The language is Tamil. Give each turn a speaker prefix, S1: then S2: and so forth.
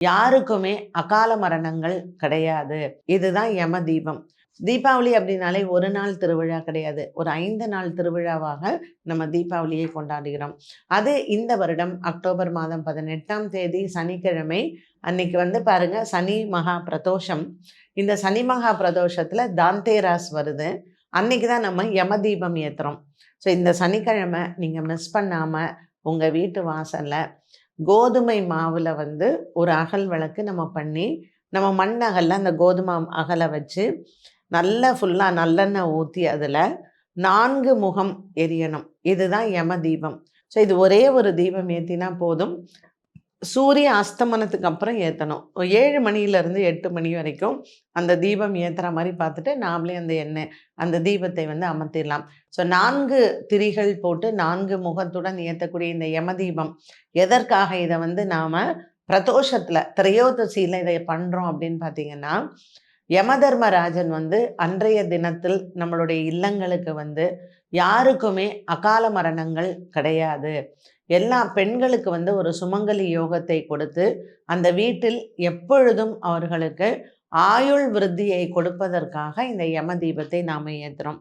S1: யாருக்குமே அகால மரணங்கள் கிடையாது. இதுதான் யம தீபம். தீபாவளி அப்படின்னாலே ஒரு நாள் திருவிழா கிடையாது. ஒரு 5 நாள் திருவிழாவாக நம்ம தீபாவளியை கொண்டாடுகிறோம். அது இந்த வருடம் அக்டோபர் மாதம் 18ஆம் தேதி சனிக்கிழமை அன்னைக்கு பாருங்க, சனி மகா பிரதோஷம். இந்த சனி மகா பிரதோஷத்துல தாந்தேராஸ் வருது. அன்னைக்கு தான் நம்ம யம தீபம் ஏத்துறோம். ஸோ இந்த சனிக்கிழமை நீங்க மிஸ் பண்ணாம உங்க வீட்டு வாசல்ல கோதுமை மாவுல ஒரு அகல் விளக்கு நம்ம பண்ணி, நம்ம மண் அகல்ல அந்த கோதுமை அகல வச்சு நல்லா ஃபுல்லா நல்லெண்ணெய் ஊத்தி அதுல 4 முகம் எரியணும். இதுதான் யம தீபம். ஸோ இது ஒரே ஒரு தீபம் ஏத்தினா போதும். சூரிய அஸ்தமனத்துக்கு அப்புறம் ஏத்தணும். 7 மணியிலிருந்து 8 மணி வரைக்கும் அந்த தீபம் ஏத்துற மாரி பார்த்துட்டு, நாமளே அந்த எண்ணெய் அந்த தீபத்தை அமர்த்திடலாம். ஸோ 4 திரிகள் போட்டு 4 முகத்துடன் ஏத்தக்கூடிய இந்த யம தீபம், எதற்காக இத நாம பிரதோஷத்துல திரையோதசியில இதை பண்றோம் அப்படின்னு பார்த்தீங்கன்னா, யமதர்மராஜன் அன்றைய தினத்தில் நம்மளுடைய இல்லங்களுக்கு யாருக்குமே அகால மரணங்கள் கிடையாது. எல்லா பெண்களுக்கு ஒரு சுமங்கலி யோகத்தை கொடுத்து, அந்த வீட்டில் எப்பொழுதும் அவர்களுக்கு ஆயுள் விருத்தியை கொடுப்பதற்காக இந்த யம தீபத்தை நாம ஏத்துறோம்.